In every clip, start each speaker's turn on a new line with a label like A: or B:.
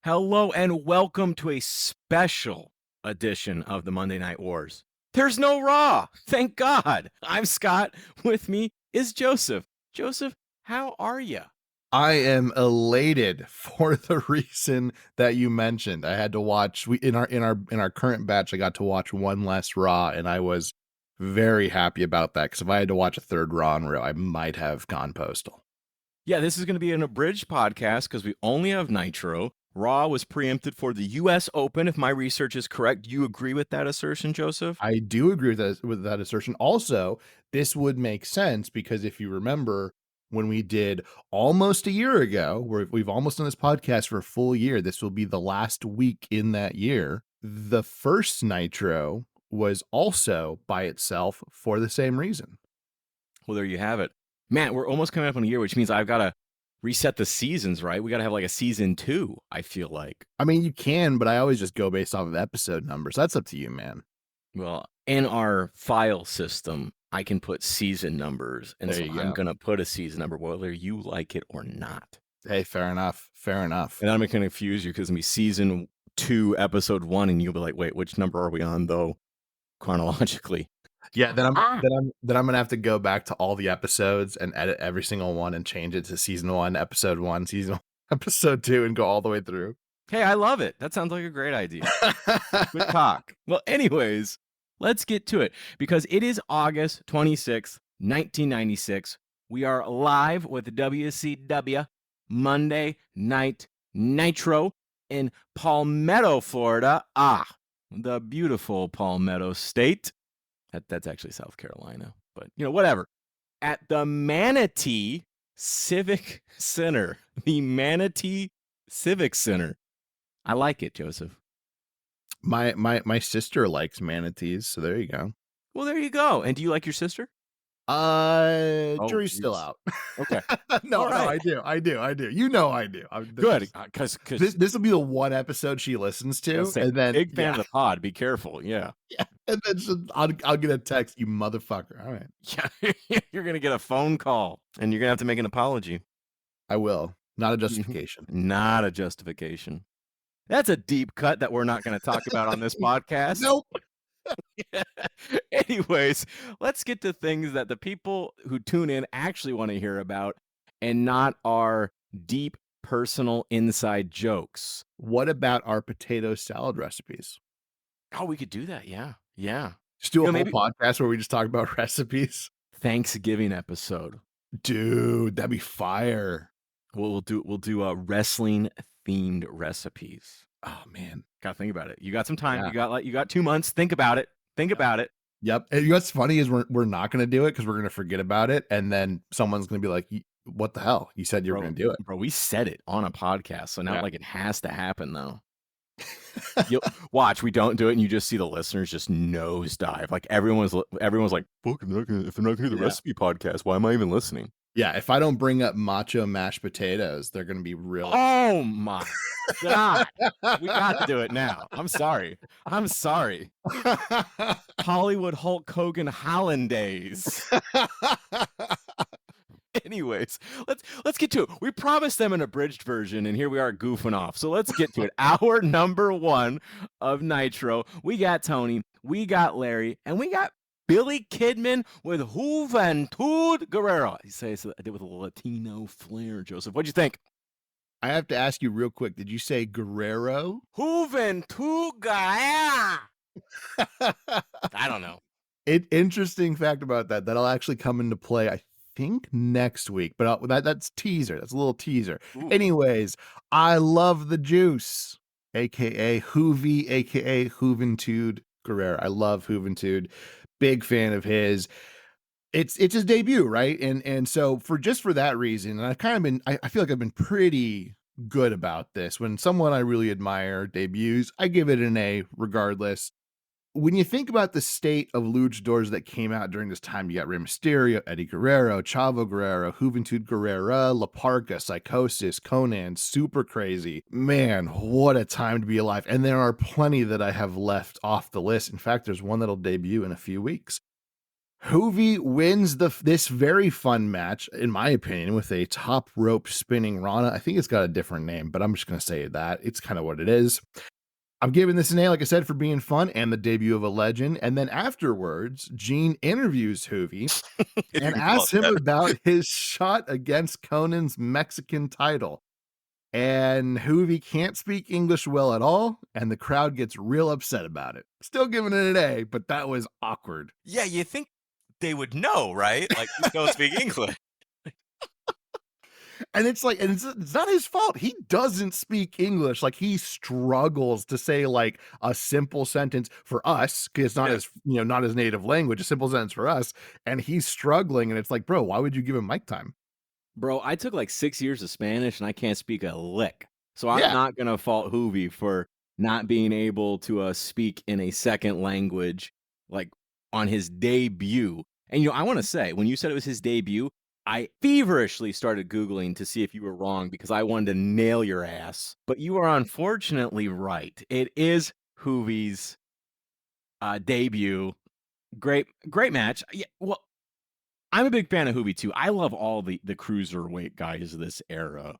A: Hello and welcome to a special edition of the Monday Night Wars. There's no Raw, thank God. I'm Scott. With me is Joseph. Joseph, how are you?
B: I am elated for the reason that you mentioned. I had to watch in our current batch, I got to watch one less Raw, and I was very happy about that, because if I had to watch a third Raw in a row, I might have gone postal.
A: Yeah, this is going to be an abridged podcast because we only have Nitro. Raw was preempted for the U.S. Open, if my research is correct. Do you agree with that assertion, Joseph?
B: I do agree with that assertion. Also, this would make sense because if you remember when we did almost a year ago, where we've almost done this podcast for a full year, this will be the last week in that year. The first Nitro was also by itself for the same reason.
A: Well, there you have it. Man, we're almost coming up on a year, which means I've got to reset the seasons, right? We got to have like a season 2, I feel like.
B: I mean, you can, but I always just go based off of episode numbers. That's up to you, man.
A: Well, in our file system, I can put season numbers, and
B: There
A: so
B: you
A: I'm
B: go.
A: going to put a season number whether you like it or not.
B: Hey, fair enough. Fair enough.
A: And I'm going to confuse you because it'll be season 2, episode 1, and you'll be like, wait, which number are we on, though, chronologically?
B: Yeah, then I'm
A: Ah.
B: then I'm then I'm gonna have to go back to all the episodes and edit every single one and change it to season 1, episode 1, season 1, episode 2, and go all the way through.
A: Hey, I love it. That sounds like a great idea. Good talk. Well, anyways, let's get to it because it is August 26th, 1996. We are live with WCW Monday Night Nitro in Palmetto, Florida. Ah, the beautiful Palmetto State. That's actually South Carolina, but whatever. At the Manatee Civic Center. The Manatee Civic Center. I like it, Joseph.
B: My sister likes manatees, so there you go.
A: Well, there you go. And do you like your sister? Oh,
B: Jury's still
A: geez.
B: out.
A: Okay.
B: No,
A: All right.
B: I do. You know I do.
A: Good. Because
B: This will be the one episode she listens to, and then
A: big fan of the pod. Be careful. Yeah.
B: yeah, and then I'll get a text, you motherfucker. All right,
A: Yeah. You're going to get a phone call and you're going to have to make an apology.
B: I will. Not a justification.
A: Not a justification. That's a deep cut that we're not going to talk about on this podcast.
B: Nope.
A: Anyways, let's get to things that the people who tune in actually want to hear about and not our deep personal inside jokes.
B: What about our potato salad recipes?
A: Oh, we could do that. Yeah. Yeah.
B: Just do a whole
A: maybe
B: podcast where we just talk about recipes.
A: Thanksgiving episode.
B: Dude, that'd be fire.
A: We'll do a wrestling themed recipes.
B: Oh man.
A: Gotta think about it. You got some time.
B: Yeah.
A: You got 2 months. Think about it. Think about it.
B: Yep. And you know what's funny is we're not gonna do it because we're gonna forget about it, and then someone's gonna be like, what the hell? You said you were gonna do it.
A: Bro, we said it on a podcast, so now
B: Yeah.
A: like it has to happen though. You'll watch, we don't do it, and you just see the listeners just nosedive. Like everyone's like, "Fuck, if they're not gonna hear the
B: Yeah.
A: recipe podcast, why am I even listening?"
B: Yeah, if I don't bring up macho mashed potatoes, they're gonna be real.
A: Oh my God. We got to do it now. I'm sorry. Hollywood Hulk Hogan Hollandaise. Anyways, let's get to it. We promised them an abridged version, and here we are goofing off. So let's get to it. Our number 1 of Nitro. We got Tony, we got Larry, and we got Billy Kidman with Juventud Guerrero. He says I did with a Latino flair. Joseph, what'd you think?
B: I have to ask you real quick. Did you say Guerrero?
A: Juventud Guerrero. I don't know.
B: Interesting fact about that. That'll actually come into play, I think, next week. But that's teaser. That's a little teaser.
A: Ooh.
B: Anyways, I love the juice, aka Hoovy, aka Juventud Guerrero. I love Juventud. Big fan of his. It's his debut, right? And so for that reason, and I've kind of been I feel like I've been pretty good about this. When someone I really admire debuts, I give it an A regardless. When you think about the state of luchadors that came out during this time, you got Rey Mysterio, Eddie Guerrero, Chavo Guerrero, Juventud Guerrera, La Parca, Psychosis, Conan, Super Crazy. Man, what a time to be alive. And there are plenty that I have left off the list. In fact, there's one that'll debut in a few weeks. Hoovy wins this very fun match, in my opinion, with a top rope spinning Rana. I think it's got a different name, but I'm just going to say that. It's kind of what it is. I'm giving this an A, like I said, for being fun and the debut of a legend. And then afterwards, Gene interviews Hoovy
A: If you
B: and
A: can call it
B: asks him
A: that.
B: about his shot against Conan's Mexican title. And Hoovy can't speak English well at all, and the crowd gets real upset about it. Still giving it an A, but that was awkward.
A: Yeah, you think they would know, right? Like, you don't speak English.
B: And it's like, and it's not his fault. He doesn't speak English. Like, he struggles to say like a simple sentence for us because it's not
A: Yeah.
B: his, not his native language. A simple sentence for us, and he's struggling. And it's like, bro, why would you give him mic time?
A: Bro, I took like 6 years of Spanish and I can't speak a lick. So I'm
B: Yeah,
A: not gonna fault Hoovy for not being able to speak in a second language, like on his debut. And I want to say, when you said it was his debut, I feverishly started Googling to see if you were wrong because I wanted to nail your ass. But you are unfortunately right. It is Hoovy's debut. Great match. Yeah, well, I'm a big fan of Hoovy too. I love all the cruiserweight guys of this era.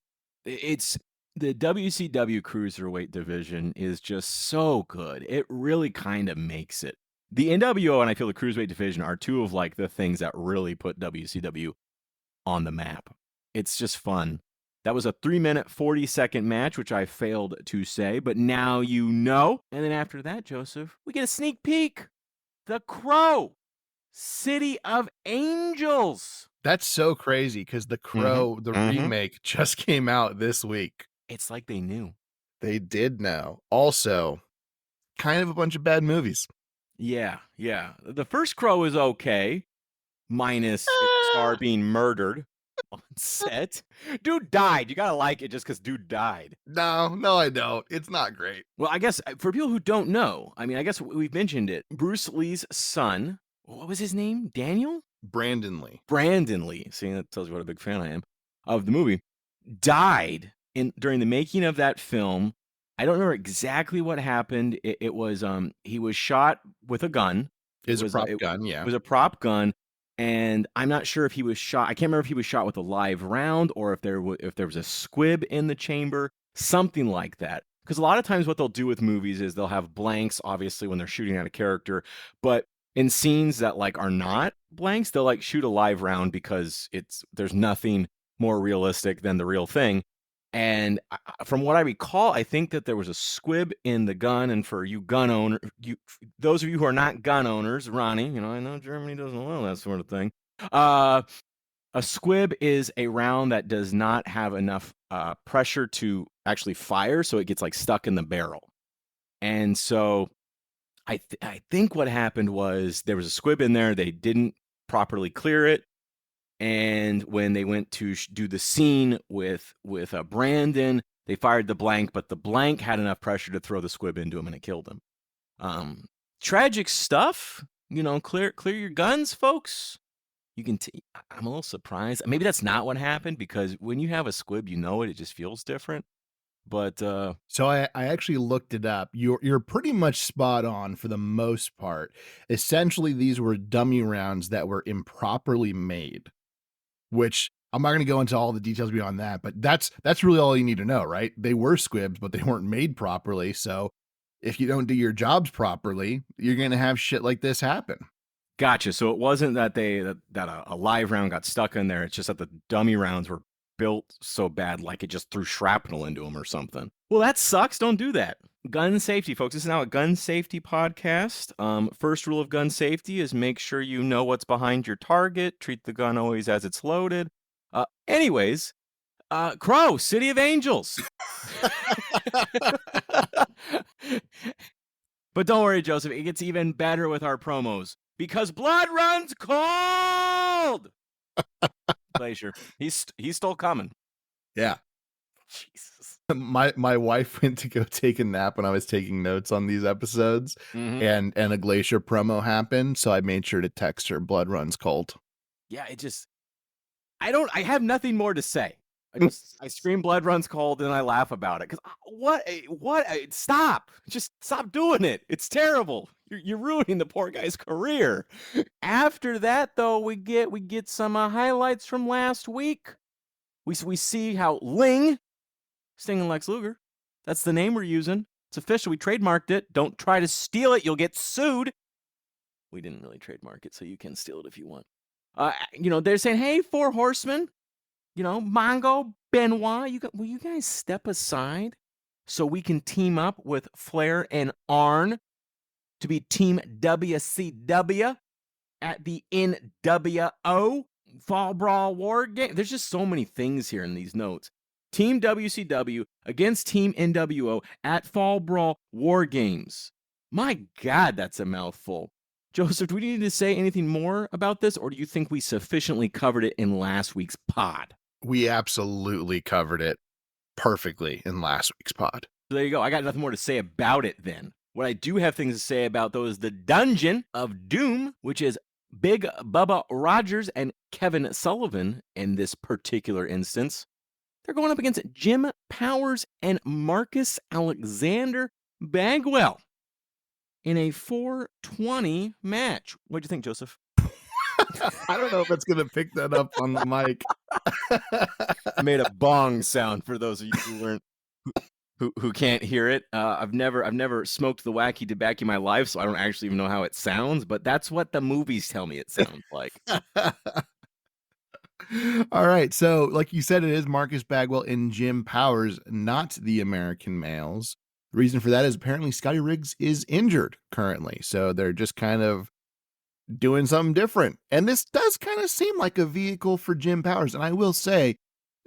A: It's the WCW cruiserweight division is just so good. It really kind of makes it. The NWO and I feel the cruiserweight division are two of like the things that really put WCW on the map. It's just fun. That was a 3-minute 40-second match, which I failed to say, but now you know. And then after that, Joseph, we get a sneak peek. The Crow. City of Angels.
B: that's so crazy because The Crow, the
A: Mhm.
B: remake, just came out this week.
A: It's like they knew.
B: They did know. Also, kind of a bunch of bad movies.
A: Yeah. The first Crow is okay, minus its star
B: Ah,
A: being murdered on set. Dude died. You gotta like it just because dude died.
B: no, I don't. It's not great.
A: Well, I guess for people who don't know, I mean, I guess we've mentioned it. Bruce Lee's son, what was his name? Daniel?
B: Brandon Lee.
A: Brandon Lee. See, that tells you what a big fan I am of the movie. Died during the making of that film. I don't remember exactly what happened. It was he was shot with a gun.
B: Is a prop gun,
A: It
B: yeah.
A: was a prop gun, and I'm not sure if he was shot. I can't remember if he was shot with a live round or if if there was a squib in the chamber, something like that. Because a lot of times what they'll do with movies is they'll have blanks, obviously, when they're shooting at a character, but in scenes that like are not blanks, they'll like shoot a live round because there's nothing more realistic than the real thing. And from what I recall, I think that there was a squib in the gun. And for you gun owner, those of you who are not gun owners, Ronnie, I know Germany doesn't allow that sort of thing. A squib is a round that does not have enough pressure to actually fire, so it gets like stuck in the barrel. And so I think what happened was there was a squib in there. They didn't properly clear it. And when they went to do the scene with Brandon, they fired the blank, but the blank had enough pressure to throw the squib into him, and it killed him. Tragic stuff. Clear your guns, folks. I'm a little surprised. Maybe that's not what happened because when you have a squib, it just feels different. But
B: So I actually looked it up. You're pretty much spot on for the most part. Essentially, these were dummy rounds that were improperly made, which I'm not going to go into all the details beyond that, but that's really all you need to know, right? They were squibs, but they weren't made properly. So if you don't do your jobs properly, you're going to have shit like this happen.
A: gotcha. So it wasn't that a live round got stuck in there. It's just that the dummy rounds were built so bad, like it just threw shrapnel into them or something. Well, that sucks. Don't do that. Gun safety, folks. This is now a gun safety podcast. First rule of gun safety is make sure you know what's behind your target. Treat the gun always as it's loaded. Anyways, Crow, City of Angels. But don't worry, Joseph. It gets even better with our promos because blood runs cold. Glacier, he's still coming.
B: Yeah.
A: Jesus.
B: My wife went to go take a nap when I was taking notes on these episodes,
A: Mm-hmm.
B: and a Glacier promo happened, so I made sure to text her blood runs cold.
A: Yeah, I have nothing more to say. I scream blood runs cold and I laugh about it because stop, just stop doing it. It's terrible. You're ruining the poor guy's career. After that though, we get some highlights from last week. We see how Ling stinging Lex Luger. That's the name we're using. It's official. We trademarked it. Don't try to steal it. You'll get sued. We didn't really trademark it, so you can steal it if you want. They're saying, hey, Four Horsemen, Mongo, Benoit, will you guys step aside so we can team up with Flair and Arn to be Team WCW at the NWO Fall Brawl War Game? There's just so many things here in these notes. Team WCW against Team NWO at Fall Brawl War Games. My God, that's a mouthful. Joseph, do we need to say anything more about this, or do you think we sufficiently covered it in last week's pod?
B: We absolutely covered it perfectly in last week's pod.
A: So there you go. I got nothing more to say about it then. What I do have things to say about, though, is the Dungeon of Doom, which is Big Bubba Rogers and Kevin Sullivan in this particular instance. They're going up against Jim Powers and Marcus Alexander Bagwell in a 420 match. What'd you think, Joseph?
B: I don't know if it's going to pick that up on the mic.
A: I made a bong sound for those of you who weren't who can't hear it. I've never smoked the wacky tobacco in my life, so I don't actually even know how it sounds, but that's what the movies tell me it sounds like.
B: All right. So, like you said, it is Marcus Bagwell and Jim Powers, not the American males. The reason for that is apparently Scotty Riggs is injured currently. So they're just kind of doing something different. And this does kind of seem like a vehicle for Jim Powers. And I will say,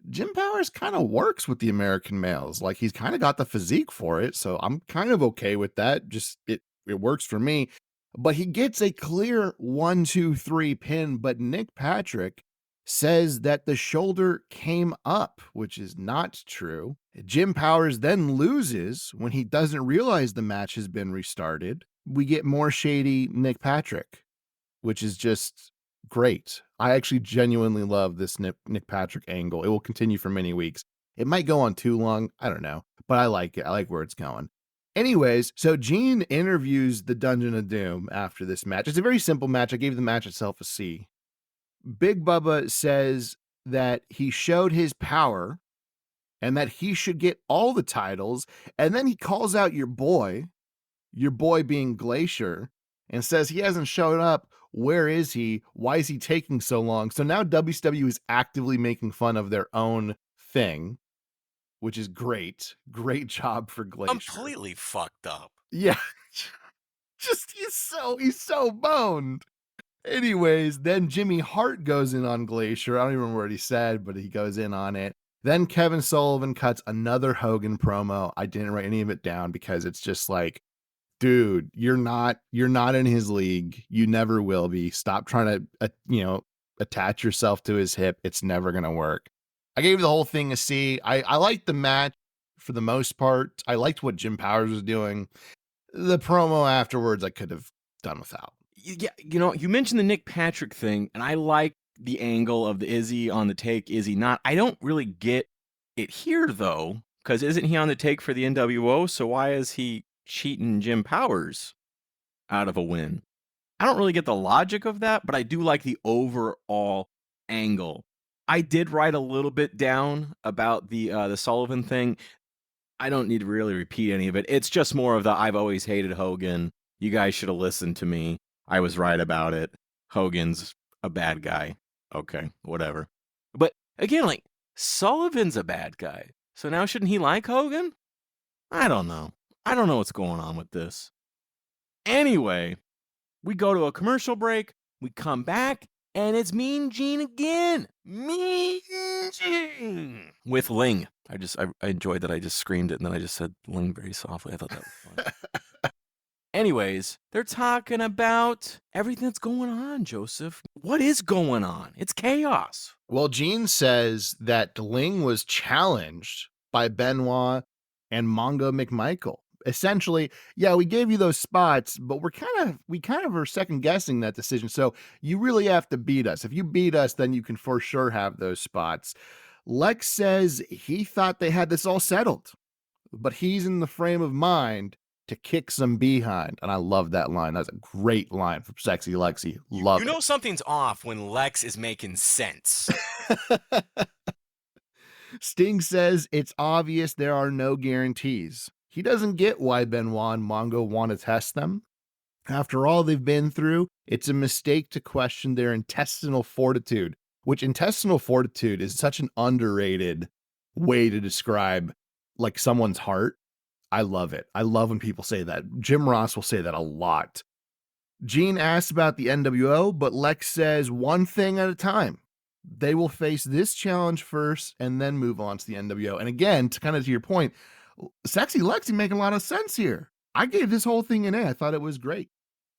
B: Jim Powers kind of works with the American males. Like, he's kind of got the physique for it. So I'm kind of okay with that. Just it works for me. But he gets a clear 1-2-3 pin. But Nick Patrick says that the shoulder came up, which is not true. Jim Powers then loses when he doesn't realize the match has been restarted. We get more shady Nick Patrick, which is just great. I actually genuinely love this Nick Patrick angle. It will continue for many weeks. It might go on too long. I don't know, but I like it. I like where it's going. Anyways, so Gene interviews the Dungeon of Doom after this match. It's a very simple match. I gave the match itself a C. Big Bubba says that he showed his power and that he should get all the titles. And then he calls out your boy being Glacier, and says he hasn't showed up. Where is he? Why is he taking so long? So now WCW is actively making fun of their own thing, which is great. Great job for Glacier.
A: Completely fucked up.
B: Yeah. Just he's so boned. Anyways, then Jimmy Hart goes in on Glacier. I don't even remember what he said, but he goes in on it. Then Kevin Sullivan cuts another Hogan promo. I didn't write any of it down because it's just like, dude, you're not in his league. You never will be. Stop trying to, attach yourself to his hip. It's never going to work. I gave the whole thing a C. I liked the match for the most part. I liked what Jim Powers was doing. The promo afterwards, I could have done without.
A: Yeah, you mentioned the Nick Patrick thing, and I like the angle of the is he on the take, is he not? I don't really get it here, though, because isn't he on the take for the NWO? So why is he cheating Jim Powers out of a win? I don't really get the logic of that, but I do like the overall angle. I did write a little bit down about the Sullivan thing. I don't need to really repeat any of it. It's just more of the I've always hated Hogan. You guys should have listened to me. I was right about it. Hogan's a bad guy. Okay, whatever. But again, like, Sullivan's a bad guy. So now shouldn't he like Hogan? I don't know. I don't know what's going on with this. Anyway, we go to a commercial break. We come back, and it's Mean Gene again. Mean Gene. With Ling. I enjoyed that I just screamed it, and then I just said Ling very softly. I thought that was fun. Anyways, they're talking about everything that's going on, Joseph. What is going on? It's chaos.
B: Well, Gene says that Ling was challenged by Benoit and Mongo McMichael. Essentially, yeah, we gave you those spots, but we kind of are second guessing that decision. So you really have to beat us. If you beat us, then you can for sure have those spots. Lex says he thought they had this all settled, but he's in the frame of mind to kick some behind. And I love that line. That's a great line from Sexy Lexi.
A: You
B: Love
A: know something's off when Lex is making sense.
B: it. Sting says it's obvious there are no guarantees. He doesn't get why Benoit and Mongo want to test them. After all they've been through, it's a mistake to question their intestinal fortitude, which intestinal fortitude is such an underrated way to describe like someone's heart. I love it. I love when people say that. Jim Ross will say that a lot. Gene asks about the NWO, but Lex says one thing at a time. They will face this challenge first and then move on to the NWO. And again, to your point, Sexy Lexi making a lot of sense here. I gave this whole thing an A. I thought it was great.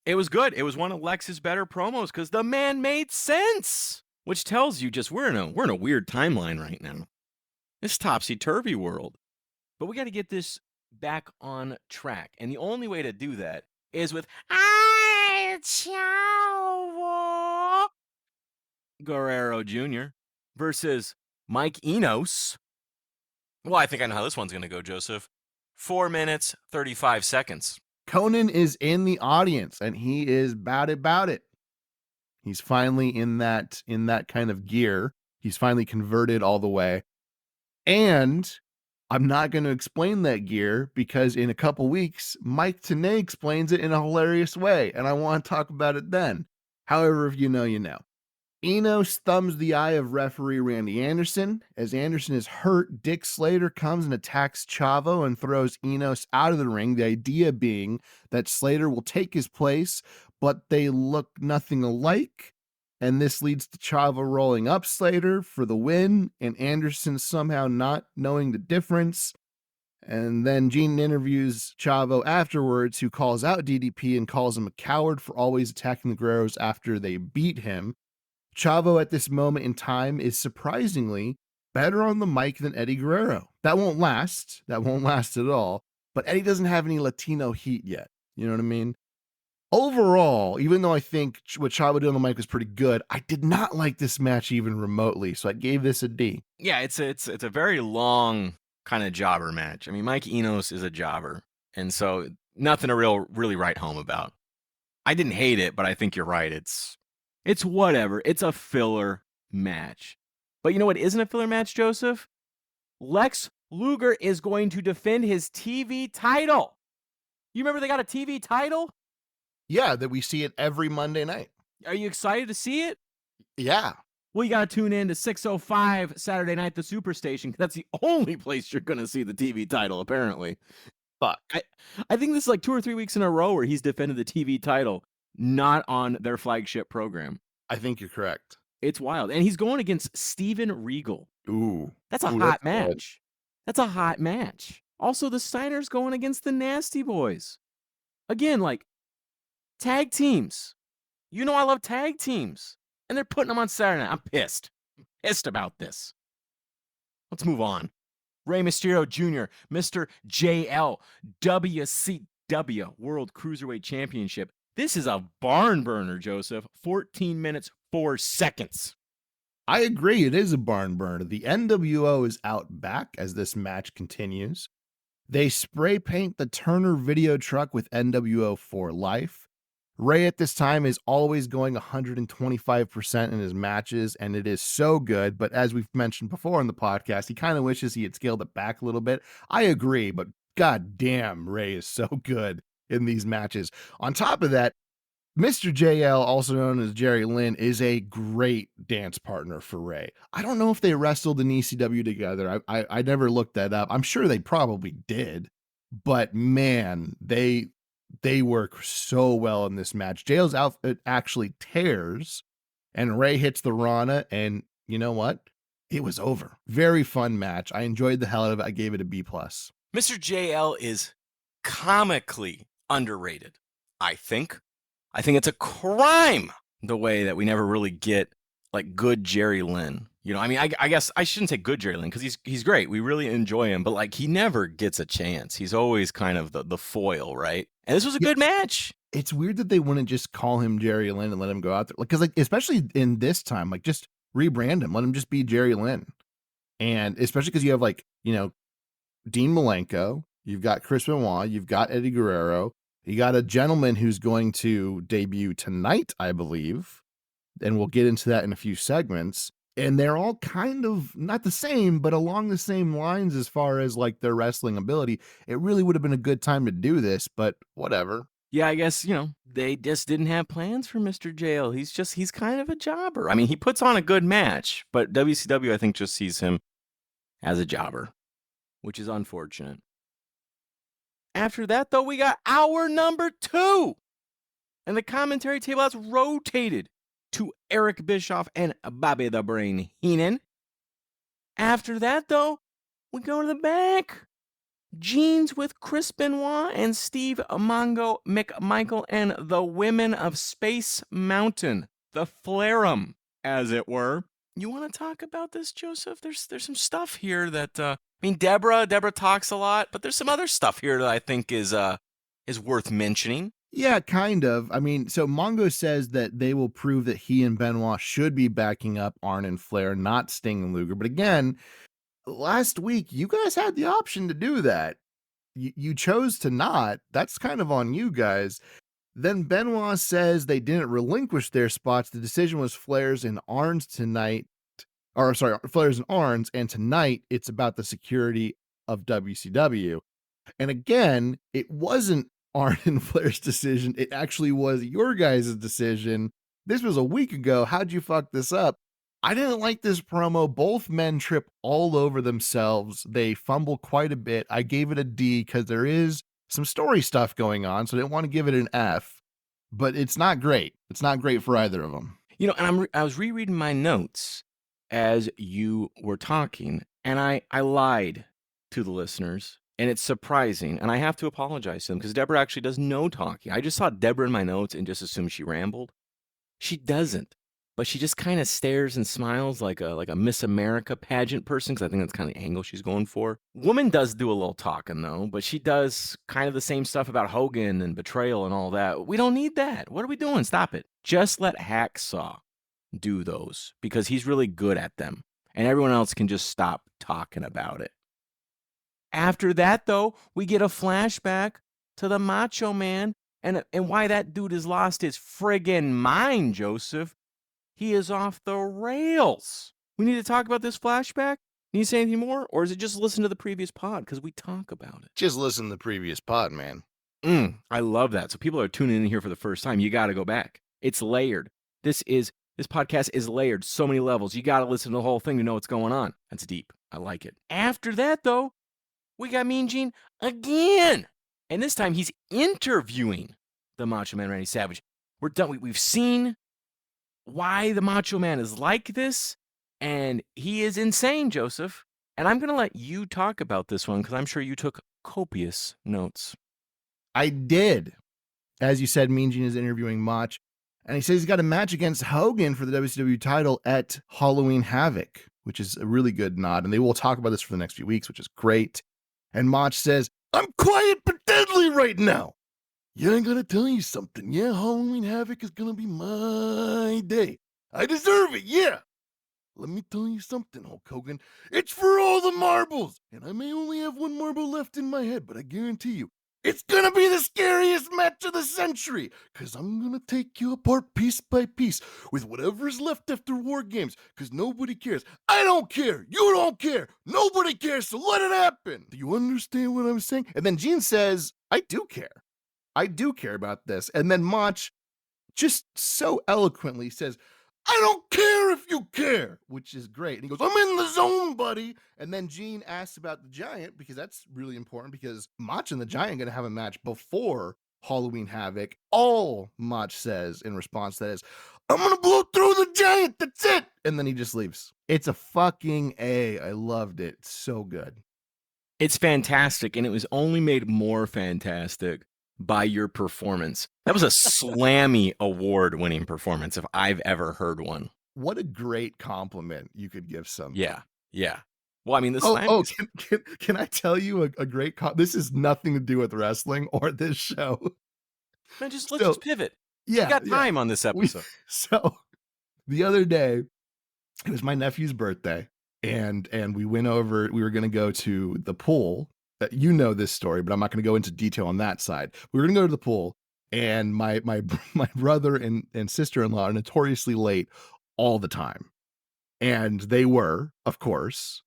A: It was good. It was one of Lex's better promos because the man made sense, which tells you just we're in a weird timeline right now. This topsy-turvy world. But we got to get this back on track. And the only way to do that is with Ay Chavo Guerrero Jr. versus Mike Enos. Well, I think I know how this one's going to go, Joseph. 4 minutes, 35 seconds.
B: Conan is in the audience and he is about it. He's finally in that kind of gear. He's finally converted all the way. And I'm not going to explain that gear because in a couple weeks, Mike Tenay explains it in a hilarious way, and I want to talk about it then. However, if you know, you know. Enos thumbs the eye of referee Randy Anderson. As Anderson is hurt, Dick Slater comes and attacks Chavo and throws Enos out of the ring, the idea being that Slater will take his place, but they look nothing alike. And this leads to Chavo rolling up Slater for the win, and Anderson somehow not knowing the difference. And then Gene interviews Chavo afterwards, who calls out DDP and calls him a coward for always attacking the Guerreros after they beat him. Chavo at this moment in time is surprisingly better on the mic than Eddie Guerrero. That won't last. That won't last at all. But Eddie doesn't have any Latino heat yet. You know what I mean? Overall, even though I think what Chavo did on the mic was pretty good, I did not like this match even remotely, so I gave this a D.
A: Yeah, it's a very long kind of jobber match. I mean, Mike Enos is a jobber, and so nothing to really write home about. I didn't hate it, but I think you're right. It's whatever. It's a filler match. But you know what isn't a filler match, Joseph? Lex Luger is going to defend his TV title. You remember they got a TV title?
B: Yeah, that we see it every Monday night.
A: Are you excited to see it?
B: Yeah.
A: Well, you got to tune in to 6:05 Saturday night, the Superstation. That's the only place you're going to see the TV title, apparently.
B: Fuck.
A: I think this is like 2 or 3 weeks in a row where he's defended the TV title, not on their flagship program.
B: I think you're correct.
A: It's wild. And he's going against Steven Regal.
B: Ooh.
A: That's a hot match. That's a hot match. Also, the Steiners going against the Nasty Boys. Again, like, tag teams. You know I love tag teams. And they're putting them on Saturday night. I'm pissed. Pissed about this. Let's move on. Rey Mysterio Jr., Mr. JL, WCW World Cruiserweight Championship. This is a barn burner, Joseph. 14 minutes, 4 seconds.
B: I agree. It is a barn burner. The NWO is out back as this match continues. They spray paint the Turner video truck with NWO for life. Ray at this time is always going 125% in his matches, and it is so good. But as we've mentioned before on the podcast, he kind of wishes he had scaled it back a little bit. I agree, but god damn, Ray is so good in these matches. On top of that, Mr. JL, also known as Jerry Lynn, is a great dance partner for Ray. I don't know if they wrestled in ECW together. I never looked that up. I'm sure they probably did, but man, they work so well in this match. JL's outfit actually tears, and Ray hits the Rana, and you know what? It was over. Very fun match. I enjoyed the hell out of it. I gave it a B+.
A: Mr. JL is comically underrated, I think. I think it's a crime the way that we never really get like good Jerry Lynn. You know, I mean, I guess I shouldn't say good Jerry Lynn because he's great. We really enjoy him, but like he never gets a chance. He's always kind of the foil, right? And this was a good match.
B: It's weird that they wouldn't just call him Jerry Lynn and let him go out there. Because like, especially in this time, like just rebrand him, let him just be Jerry Lynn. And especially because you have like, Dean Malenko, you've got Chris Benoit, you've got Eddie Guerrero, you got a gentleman who's going to debut tonight, I believe, and we'll get into that in a few segments. And they're all kind of not the same, but along the same lines as far as like their wrestling ability. It really would have been a good time to do this, but whatever.
A: Yeah, I guess, they just didn't have plans for Mr. Jail. He's kind of a jobber. I mean, he puts on a good match, but WCW, I think, just sees him as a jobber, which is unfortunate. After that, though, we got hour number 2. And the commentary table has rotated to Eric Bischoff and Bobby the Brain Heenan. After that, though, we go to the back. Jeans with Chris Benoit and Steve Mongo McMichael and the women of Space Mountain, the Flarum, as it were. You want to talk about this, Joseph? There's some stuff here that Deborah talks a lot, but there's some other stuff here that I think is worth mentioning.
B: Yeah, kind of. I mean, so Mongo says that they will prove that he and Benoit should be backing up Arn and Flair, not Sting and Luger. But again, last week you guys had the option to do that. You chose to not. That's kind of on you guys. Then Benoit says they didn't relinquish their spots. The decision was Flair's and Arn's tonight. Or sorry, Flair's and Arn's, and tonight it's about the security of WCW. And again, it wasn't Arn and Flair's decision. It actually was your guys' decision. This was a week ago. How'd you fuck this up? I didn't like this promo. Both men trip all over themselves. They fumble quite a bit. I gave it a D because there is some story stuff going on, so I didn't want to give it an F. But it's not great. It's not great for either of them.
A: And I was rereading my notes as you were talking, and I lied to the listeners, and it's surprising, and I have to apologize to them because Deborah actually does no talking. I just saw Deborah in my notes and just assumed she rambled. She doesn't, but she just kind of stares and smiles like a Miss America pageant person, because I think that's kind of the angle she's going for. Woman does do a little talking, though, but she does kind of the same stuff about Hogan and betrayal and all that. We don't need that. What are we doing? Stop it. Just let Hacksaw do those, because he's really good at them, and everyone else can just stop talking about it. After that, though, we get a flashback to the Macho Man and why that dude has lost his friggin' mind, Joseph. He is off the rails. We need to talk about this flashback? Need to say anything more? Or is it just listen to the previous pod? Because we talk about it.
B: Just listen to the previous pod, man.
A: I love that. So people are tuning in here for the first time. You got to go back. It's layered. This podcast is layered. So many levels. You got to listen to the whole thing to know what's going on. That's deep. I like it. After that, though, we got Mean Gene again. And this time he's interviewing the Macho Man Randy Savage. We're done. We've seen why the Macho Man is like this, and he is insane, Joseph. And I'm going to let you talk about this one because I'm sure you took copious notes.
B: I did. As you said, Mean Gene is interviewing Mach, and he says he's got a match against Hogan for the WCW title at Halloween Havoc, which is a really good nod. And they will talk about this for the next few weeks, which is great. And Mach says, I'm quiet but deadly right now. Yeah, I'm gonna tell you something. Yeah, Halloween Havoc is gonna be my day. I deserve it, yeah. Let me tell you something, Hulk Hogan. It's for all the marbles. And I may only have one marble left in my head, but I guarantee you, it's gonna be the scariest match of the century. Cause I'm gonna take you apart piece by piece with whatever's left after War Games. Cause nobody cares. I don't care. You don't care. Nobody cares. So let it happen. Do you understand what I'm saying? And then Gene says, I do care. I do care about this. And then Mach just so eloquently says, I don't care if you care, which is great. And he goes, I'm in the zone, buddy. And then Gene asks about the Giant, because that's really important, because Mach and the Giant are going to have a match before Halloween Havoc. All Mach says in response to that is, I'm going to blow through the Giant. That's it. And then he just leaves. It's a fucking A. I loved it. It's so good.
A: It's fantastic, and it was only made more fantastic by your performance. That was a Slammy award-winning performance if I've ever heard one.
B: What a great compliment you could give some.
A: Yeah. Well, I mean, the Slammy.
B: Can I tell you a great this is nothing to do with wrestling or this show.
A: Man, let's just pivot.
B: Yeah,
A: we got time on this episode.
B: So the other day, it was my nephew's birthday, and we went over. We were going to go to the pool. You know this story, but I'm not going to go into detail on that side. We were going to go to the pool, and my my brother and sister-in-law are notoriously late all the time, and they were, of course.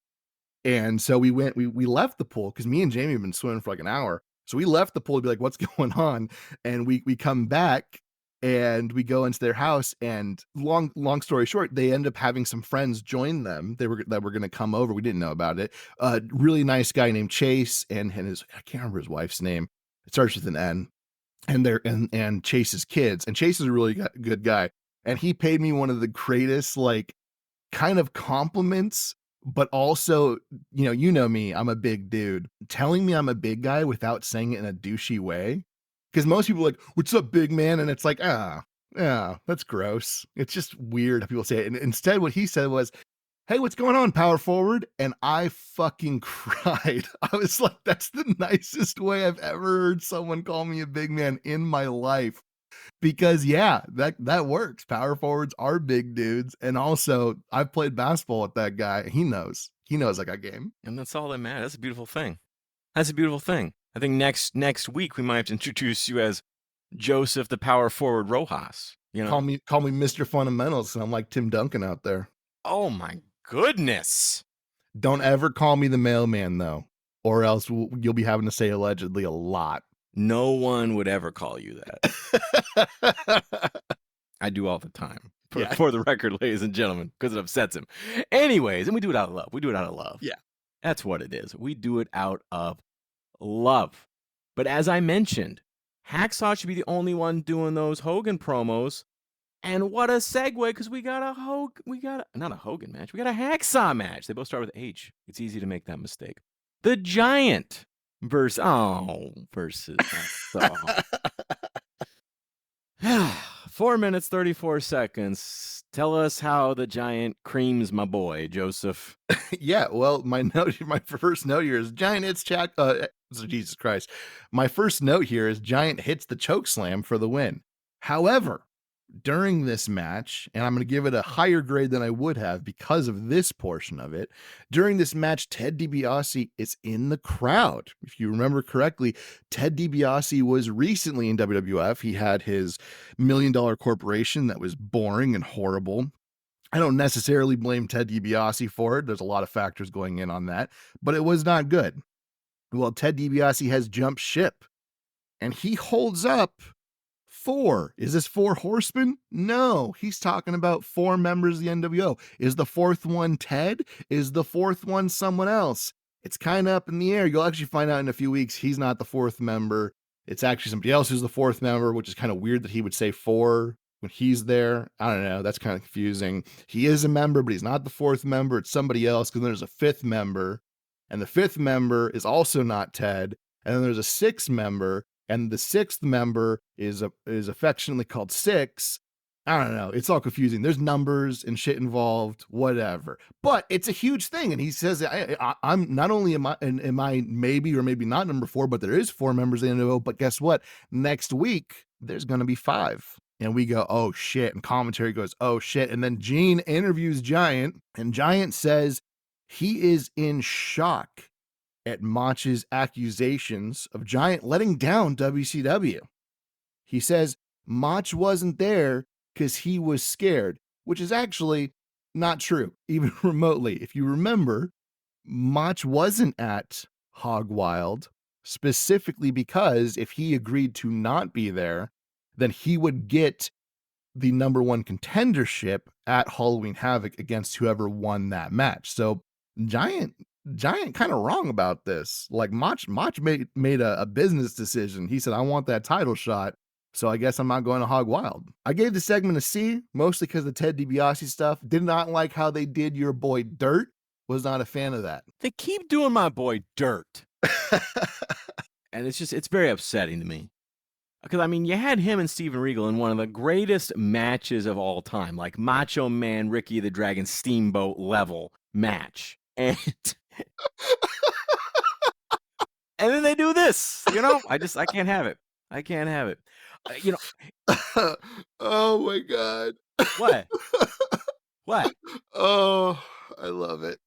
B: And so we left the pool because me and Jamie have been swimming for like an hour. So we left the pool to be like, what's going on? And we come back and we go into their house. And long story short, they end up having some friends join them. That were gonna come over. We didn't know about it. Really nice guy named Chase and his I can't remember his wife's name. It starts with an N. And they're and Chase's kids. And Chase is a really good guy. And he paid me one of the greatest, like, kind of compliments, but also, you know me, I'm a big dude. Telling me I'm a big guy without saying it in a douchey way, because most people are like, "What's up, big man?" And it's like, yeah, that's gross. It's just weird how people say it. And instead, what he said was, "Hey, what's going on, power forward?" And I fucking cried. I was like, "That's the nicest way I've ever heard someone call me a big man in my life." Because yeah, that works. Power forwards are big dudes, and also I've played basketball with that guy. He knows. He knows I got game.
A: And that's all that matters. That's a beautiful thing. That's a beautiful thing. I think next week we might have to introduce you as Joseph the Power Forward Rojas. You know?
B: Call me Mr. Fundamentals, and I'm like Tim Duncan out there.
A: Oh my goodness.
B: Don't ever call me the mailman though, or else you'll be having to say allegedly a lot.
A: No one would ever call you that. I do all the time. For the record, ladies and gentlemen, because it upsets him. Anyways, and we do it out of love. We do it out of love.
B: Yeah.
A: That's what it is. We do it out of love. But as I mentioned, Hacksaw should be the only one doing those Hogan promos. And what a segue, because we got not a Hogan match, we got a Hacksaw match. They both start with H. It's easy to make that mistake. The Giant versus Hacksaw. 4 minutes, 34 seconds. Tell us how the Giant creams my boy, Joseph.
B: Yeah, well, my first note here is Giant hits Jesus Christ. My first note here is Giant hits the choke slam for the win. However, during this match, and I'm going to give it a higher grade than I would have because of this portion of it. During this match, Ted DiBiase is in the crowd. If you remember correctly, Ted DiBiase was recently in WWF. He had his $1 million corporation that was boring and horrible. I don't necessarily blame Ted DiBiase for it. There's a lot of factors going in on that, but it was not good. Well, Ted DiBiase has jumped ship, and he holds up 4. Is this 4 horsemen? No, he's talking about 4 members of the NWO. Is the 4th one Ted? Is the 4th one someone else? It's kind of up in the air. You'll actually find out in a few weeks he's not the 4th member. It's actually somebody else who's the 4th member, which is kind of weird that he would say 4 when he's there. I don't know. That's kind of confusing. He is a member, but he's not the 4th member. It's somebody else, because there's a 5th member, and the 5th member is also not Ted. And then there's a 6th member, and the 6th member is affectionately called Six. I don't know. It's all confusing. There's numbers and shit involved, whatever. But it's a huge thing. And he says, I'm not only am I maybe or maybe not number 4, but there is 4 members in the NWO. But guess what? Next week, there's going to be 5. And we go, oh shit. And commentary goes, oh shit. And then Gene interviews Giant, and Giant says he is in shock at Mach's accusations of Giant letting down WCW. He says Mach wasn't there because he was scared, which is actually not true, even remotely. If you remember, Mach wasn't at Hog Wild specifically because if he agreed to not be there, then he would get the number 1 contendership at Halloween Havoc against whoever won that match. So Giant kind of wrong about this. Like Mach made a business decision. He said, I want that title shot, so I guess I'm not going to Hog Wild. I gave the segment a C, mostly because of the Ted DiBiase stuff. Did not like how they did your boy Dirt. Was not a fan of that.
A: They keep doing my boy Dirt. And it's very upsetting to me. Because, I mean, you had him and Steven Regal in one of the greatest matches of all time, like Macho Man, Ricky the Dragon Steamboat level match. And and then they do this, I can't have it. I can't have it.
B: Oh my God.
A: What? What?
B: Oh, I love it.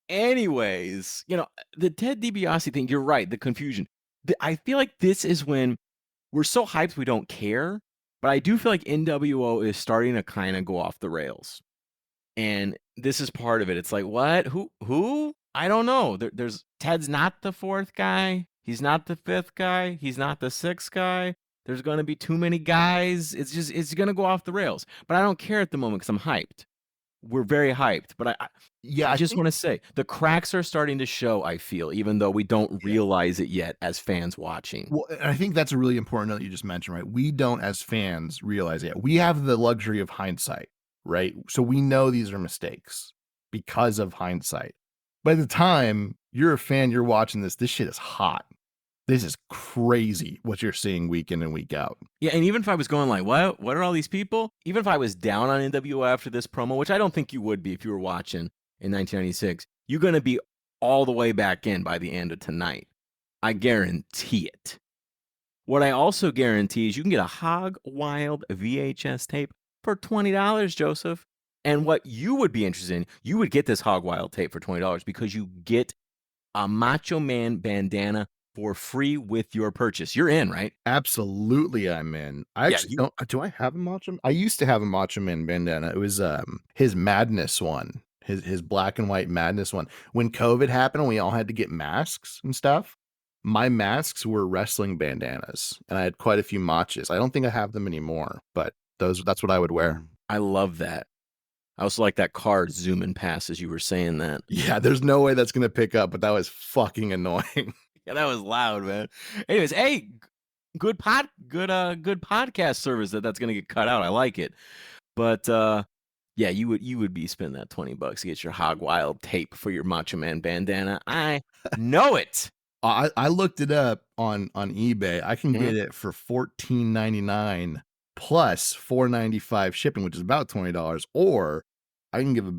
A: Anyways, the Ted DiBiase thing, you're right, the confusion. I feel like this is when we're so hyped we don't care, but I do feel like NWO is starting to kind of go off the rails. And this is part of it. It's like, what? Who? I don't know. There's Ted's not the fourth guy. He's not the fifth guy. He's not the sixth guy. There's going to be too many guys. It's going to go off the rails. But I don't care at the moment because I'm hyped. We're very hyped. But I
B: Yeah,
A: I
B: I
A: just
B: think
A: want to say the cracks are starting to show, I feel, even though we don't
B: yeah.
A: realize it yet as fans watching.
B: Well, and I think that's a really important note you just mentioned, right? We don't, as fans, realize it. We have the luxury of hindsight, right? So we know these are mistakes because of hindsight. By the time you're a fan, you're watching this shit is hot. This is crazy what you're seeing week in and week out.
A: Yeah, and even if I was going like, what are all these people? Even if I was down on NWO after this promo, which I don't think you would be if you were watching in 1996, you're going to be all the way back in by the end of tonight. I guarantee it. What I also guarantee is you can get a Hog Wild VHS tape for $20, Joseph. And what you would be interested in, you would get this Hog Wild tape for $20 because you get a Macho Man bandana for free with your purchase. You're in, right?
B: Absolutely, I'm in. I
A: Yeah,
B: actually don't. Do I have a Macho? I used to have a Macho Man bandana. It was his Madness one, his black and white Madness one. When COVID happened, and we all had to get masks and stuff. My masks were wrestling bandanas, and I had quite a few matches. I don't think I have them anymore, but that's what I would wear.
A: I love that. I also like that card zooming past as you were saying that.
B: Yeah, there's no way that's gonna pick up, but that was fucking annoying.
A: Yeah, that was loud, man. Anyways, hey, good podcast service that's gonna get cut out. I like it. But yeah, you would be spending that $20 to get your Hog Wild tape for your Macho Man bandana. I know it.
B: I looked it up on eBay. I can
A: Mhm.
B: get it for $14.99 plus $4.95 shipping, which is about $20, or I can give a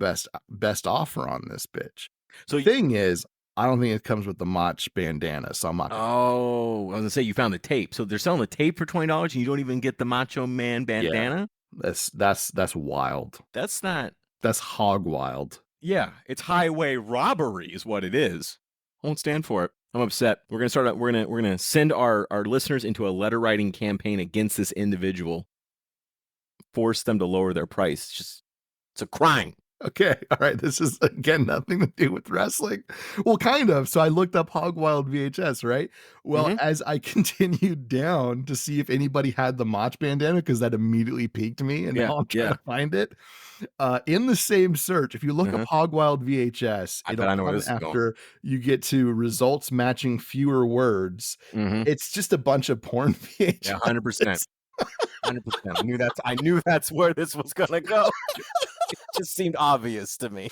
B: best offer on this bitch.
A: So,
B: Thing is, I don't think it comes with the Mach bandana, so I'm not gonna
A: oh, I was gonna say you found the tape. So they're selling the tape for $20 and you don't even get the Macho Man
B: yeah.
A: bandana?
B: That's wild.
A: That's not.
B: That's hog wild.
A: Yeah, it's highway robbery is what it is. I won't stand for it. I'm upset. We're gonna start. We're gonna send our listeners into a letter writing campaign against this individual. Force them to lower their price. It's a crime.
B: Okay, all right. This is again nothing to do with wrestling. Well, kind of. So I looked up Hog Wild VHS, right? Well,
A: Mhm.
B: as I continued down to see if anybody had the Mach bandana, because that immediately piqued me, and
A: Yeah,
B: now I'm trying
A: yeah.
B: to find it. In the same search, if you look up
A: Uh-huh.
B: Hog Wild VHS,
A: I bet
B: it'll
A: I know where
B: come
A: this is going.
B: after you get to results matching fewer words.
A: Mhm.
B: It's just a bunch of porn
A: Yeah,
B: VHS.
A: 100%. 100%. I knew that's where this was gonna go. It just seemed obvious to me.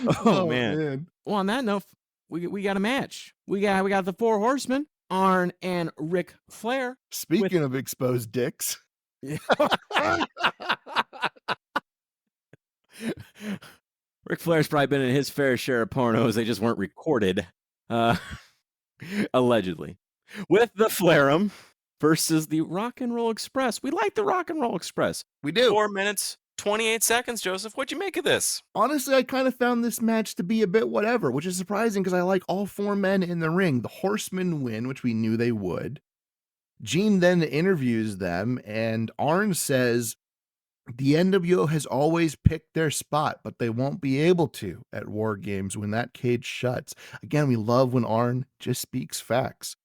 A: Oh
B: Oh
A: man.
B: man.
A: Well, on that note, we got a match. We got the Four Horsemen, Arn and Ric Flair.
B: Speaking of exposed dicks.
A: Ric Flair's probably been in his fair share of pornos. They just weren't recorded, uh, allegedly. With the Flairum versus the Rock and Roll Express. We like the Rock and Roll Express.
B: We do.
A: 4 minutes, 28 seconds, Joseph. What'd you make of this?
B: Honestly, I kind of found this match to be a bit whatever, which is surprising because I like all four men in the ring. The Horsemen win, which we knew they would. Gene then interviews them, and Arn says the NWO has always picked their spot, but they won't be able to at War Games when that cage shuts. Again, we love when Arn just speaks facts.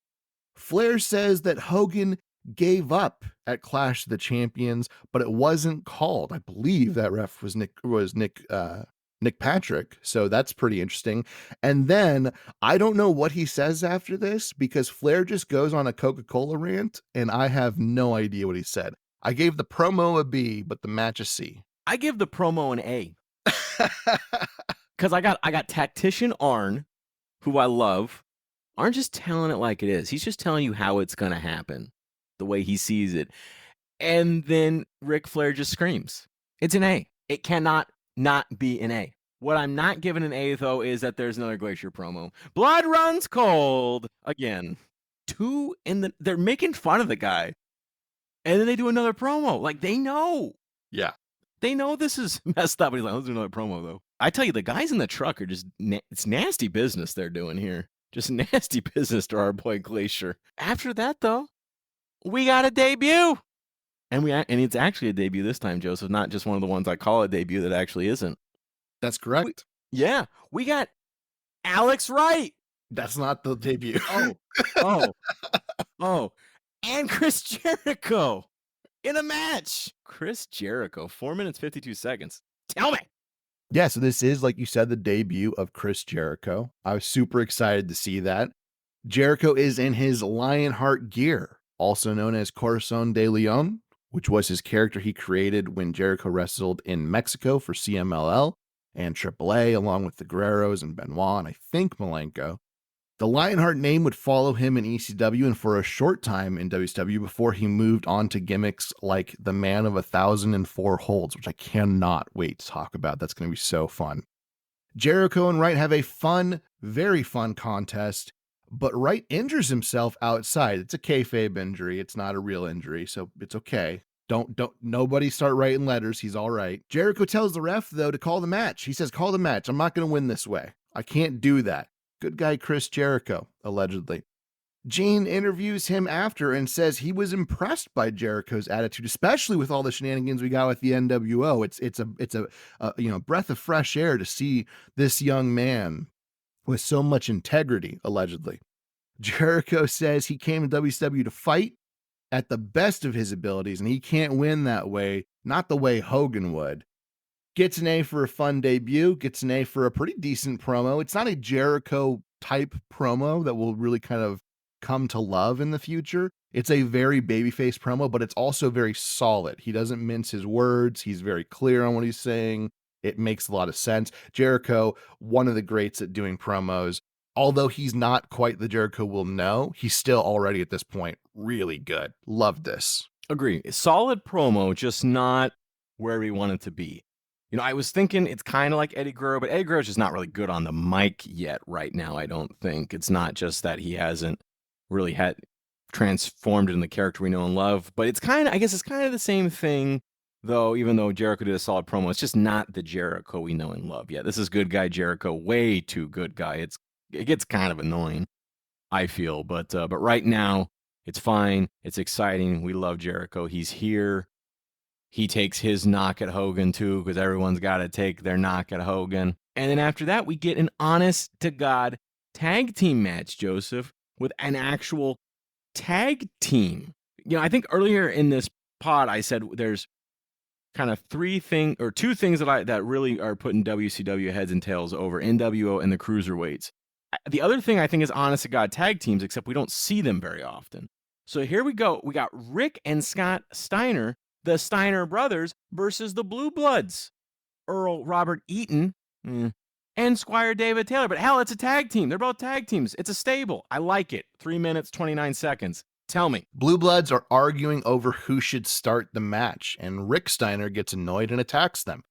B: Flair says that Hogan gave up at Clash of the Champions, but it wasn't called. I believe that ref was Nick Patrick, so that's pretty interesting. And then I don't know what he says after this because Flair just goes on a Coca-Cola rant, and I have no idea what he said. I gave the promo a B, but the match a C.
A: I give the promo an A. Because I got Tactician Arn, who I love. Arn just telling it like it is. He's just telling you how it's gonna happen, the way he sees it. And then Ric Flair just screams. It's an A. It cannot not be an A. What I'm not giving an A, though, is that there's another Glacier promo. Blood runs cold. Again. They're making fun of the guy. And then they do another promo. Like, they know.
B: Yeah.
A: They know this is messed up. He's like, let's do another promo, though. I tell you, the guys in the truck are just, it's nasty business they're doing here. Just nasty business to our boy Glacier. After that, though, we got a debut. And it's actually a debut this time, Joseph, not just one of the ones I call a debut that actually isn't.
B: That's correct.
A: Yeah, we got Alex Wright.
B: That's not the debut.
A: Oh, and Chris Jericho in a match. Chris Jericho, 4 minutes, 52 seconds. Tell me.
B: Yeah, so this is, like you said, the debut of Chris Jericho. I was super excited to see that. Jericho is in his Lionheart gear, also known as Corazon de Leon, which was his character he created when Jericho wrestled in Mexico for CMLL and AAA, along with the Guerreros and Benoit, and I think Malenko. The Lionheart name would follow him in ECW and for a short time in WCW before he moved on to gimmicks like the Man of 1,004 Holds, which I cannot wait to talk about. That's going to be so fun. Jericho and Wright have a fun, very fun contest, but Wright injures himself outside. It's a kayfabe injury. It's not a real injury, so it's okay. Don't nobody start writing letters. He's all right. Jericho tells the ref, though, to call the match. He says, call the match. I'm not going to win this way. I can't do that. Good guy Chris Jericho, allegedly. Gene interviews him after and says he was impressed by Jericho's attitude, especially with all the shenanigans we got with the NWO. It's a breath of fresh air to see this young man with so much integrity, allegedly. Jericho says he came to WCW to fight at the best of his abilities, and he can't win that way, not the way Hogan would. Gets an A for a fun debut, gets an A for a pretty decent promo. It's not a Jericho type promo that will really kind of come to love in the future. It's a very babyface promo, but it's also very solid. He doesn't mince his words. He's very clear on what he's saying. It makes a lot of sense. Jericho, one of the greats at doing promos. Although he's not quite the Jericho we'll know, he's still already at this point really good. Love this.
A: Agree. Solid promo, just not where we want it to be. You know, I was thinking it's kind of like Eddie Guerrero, but Eddie Guerrero's just not really good on the mic yet right now, I don't think. It's not just that he hasn't really had transformed into the character we know and love, but it's kind of, I guess it's kind of the same thing, though, even though Jericho did a solid promo, it's just not the Jericho we know and love yet. This is good guy Jericho, way too good guy. It gets kind of annoying, I feel, but right now, it's fine. It's exciting. We love Jericho. He's here. He takes his knock at Hogan, too, because everyone's got to take their knock at Hogan. And then after that, we get an honest-to-God tag team match, Joseph, with an actual tag team. You know, I think earlier in this pod, I said there's kind of two things that really are putting WCW heads and tails over, NWO and the Cruiserweights. The other thing I think is honest-to-God tag teams, except we don't see them very often. So here we go. We got Rick and Scott Steiner, the Steiner brothers, versus the Blue Bloods, Earl Robert Eaton and Squire David Taylor. But hell, it's a tag team. They're both tag teams. It's a stable. I like it. 3 minutes, 29 seconds. Tell me.
B: Blue Bloods are arguing over who should start the match, and Rick Steiner gets annoyed and attacks them.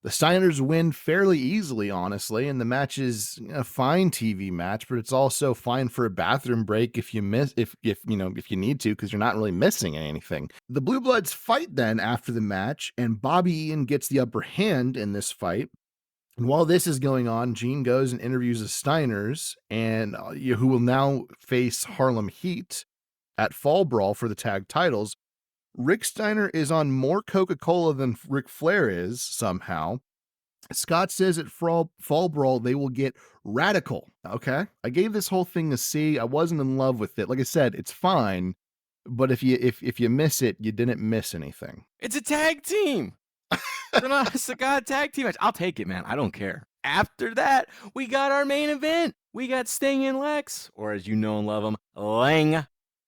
B: The Steiners win fairly easily, honestly, and the match is a fine TV match, but it's also fine for a bathroom break if you if you need to, because you're not really missing anything. The Blue Bloods fight then after the match, and Bobby Eaton gets the upper hand in this fight. And while this is going on, Gene goes and interviews the Steiners, and who will now face Harlem Heat at Fall Brawl for the tag titles. Rick Steiner is on more Coca-Cola than Ric Flair is, somehow. Scott says at Fall Brawl they will get radical, okay? I gave this whole thing a C. I wasn't in love with it. Like I said, it's fine, but if you miss it, you didn't miss anything.
A: It's a tag team. It's an honest-to-God tag team match. I'll take it, man. I don't care. After that, we got our main event. We got Sting and Lex, or as you know and love them, Lang,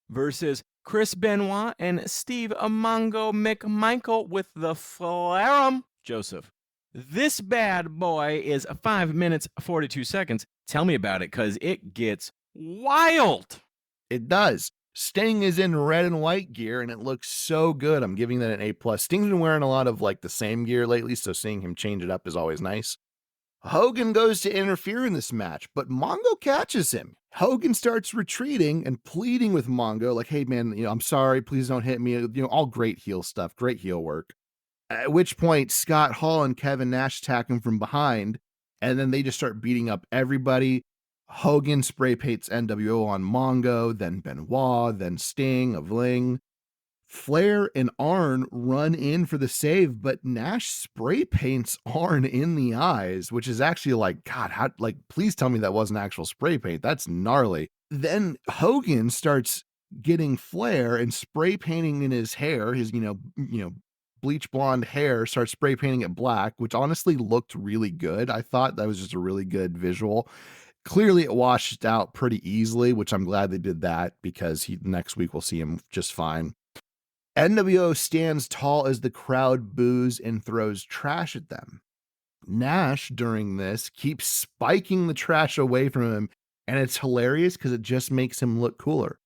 A: versus Chris Benoit and Steve Mongo McMichael with the Flarum. Joseph, this bad boy is 5 minutes, 42 seconds. Tell me about it, because it gets wild.
B: It does. Sting is in red and white gear, and it looks so good. I'm giving that an A+. Sting's been wearing a lot of like the same gear lately, so seeing him change it up is always nice. Hogan goes to interfere in this match, but Mongo catches him. Hogan starts retreating and pleading with Mongo, like, hey, man, I'm sorry, please don't hit me. All great heel stuff, great heel work. At which point, Scott Hall and Kevin Nash attack him from behind, and then they just start beating up everybody. Hogan spray paints NWO on Mongo, then Benoit, then Sting of Ling. Flair and Arn run in for the save, but Nash spray paints Arn in the eyes, which is actually like, God, how, like, please tell me that wasn't actual spray paint. That's gnarly. Then Hogan starts getting Flair and spray painting in his hair, his, bleach blonde hair, starts spray painting it black, which honestly looked really good. I thought that was just a really good visual. Clearly it washed out pretty easily, which I'm glad they did that, because next week we'll see him just fine. NWO stands tall as the crowd boos and throws trash at them. Nash, during this, keeps spiking the trash away from him, and it's hilarious because it just makes him look cooler.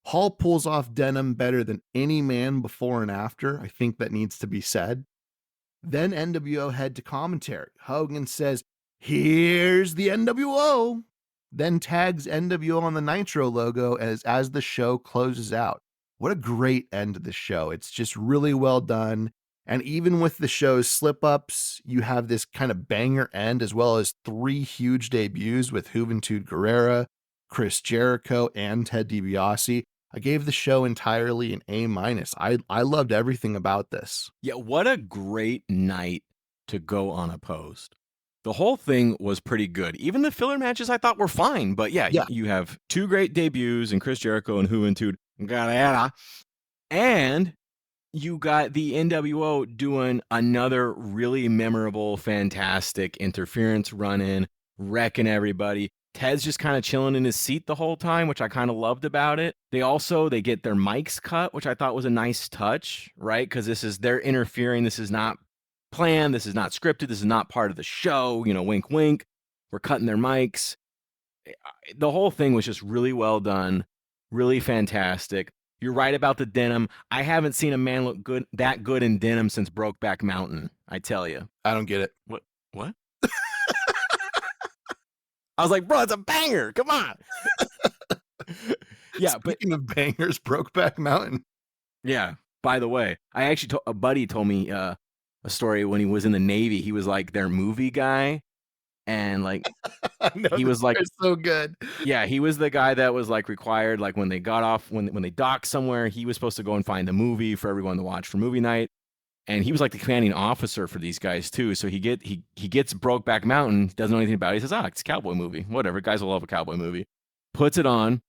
B: Hall pulls off denim better than any man before and after. I think that needs to be said. Then NWO head to commentary. Hogan says, "Here's the NWO." Then tags NWO on the Nitro logo as the show closes out. What a great end to the show. It's just really well done. And even with the show's slip-ups, you have this kind of banger end, as well as 3 huge debuts with Juventud Guerrera, Chris Jericho, and Ted DiBiase. I gave the show entirely an A-. I loved everything about this.
A: Yeah, what a great night to go unopposed. The whole thing was pretty good. Even the filler matches I thought were fine. But yeah. You have 2 great debuts in Chris Jericho and Juventud Guerrera, and you got the NWO doing another really memorable, fantastic interference run-in, wrecking everybody. Ted's just kind of chilling in his seat the whole time, which I kind of loved about it. They get their mics cut, which I thought was a nice touch, right? Because they're interfering. This is not planned. This is not scripted. This is not part of the show. Wink, wink. We're cutting their mics. The whole thing was just really well done. Really fantastic. You're right about the denim. I haven't seen a man look that good in denim since Brokeback Mountain, I tell you.
B: I don't get it.
A: What? I was like, bro, it's a banger. Come on. Yeah,
B: Speaking of bangers, Brokeback Mountain.
A: Yeah. By the way, I actually a buddy told me a story when he was in the Navy. He was like their movie guy. And like
B: he was like so good.
A: Yeah, he was the guy that was like required, like when they got off, when they docked somewhere, he was supposed to go and find the movie for everyone to watch for movie night. And he was like the commanding officer for these guys too. So he gets Brokeback Mountain, doesn't know anything about it. He says, it's a cowboy movie. Whatever, guys will love a cowboy movie. Puts it on,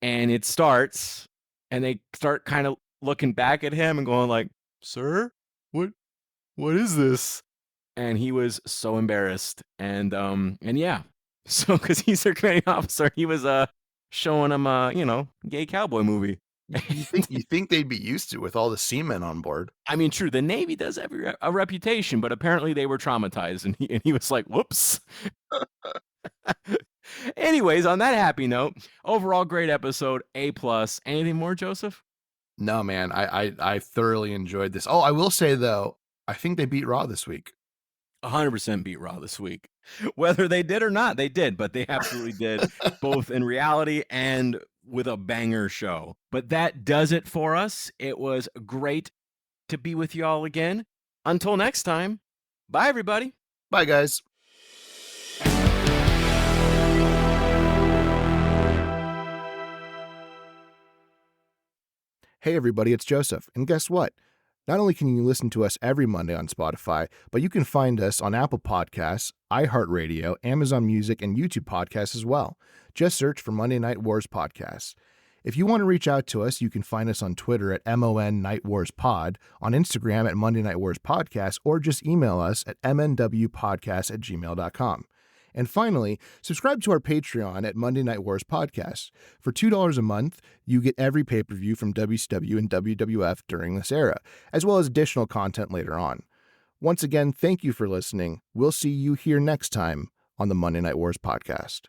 A: and it starts, and they start kind of looking back at him and going like, "Sir, what is this?" And he was so embarrassed. And yeah. So because he's their commanding officer, he was showing them gay cowboy movie.
B: You think they'd be used to it with all the seamen on board?
A: I mean, true. The Navy does have a reputation, but apparently they were traumatized, and he was like, "Whoops." Anyways, on that happy note, overall great episode, A+. Anything more, Joseph?
B: No, man. I thoroughly enjoyed this. Oh, I will say though, I think they beat Raw this week.
A: 100% beat Raw this week. Whether they did or not, they did, but they absolutely did, both in reality and with a banger show. But that does it for us. It was great to be with you all again. Until next time, bye, everybody.
B: Bye, guys. Hey, everybody, it's Joseph. And guess what? Not only can you listen to us every Monday on Spotify, but you can find us on Apple Podcasts, iHeartRadio, Amazon Music, and YouTube Podcasts as well. Just search for Monday Night Wars Podcast. If you want to reach out to us, you can find us on Twitter at MON Night Wars Pod, on Instagram at Monday Night Wars Podcast, or just email us at mnwpodcast@gmail.com. And finally, subscribe to our Patreon at Monday Night Wars Podcast. For $2 a month, you get every pay-per-view from WCW and WWF during this era, as well as additional content later on. Once again, thank you for listening. We'll see you here next time on the Monday Night Wars Podcast.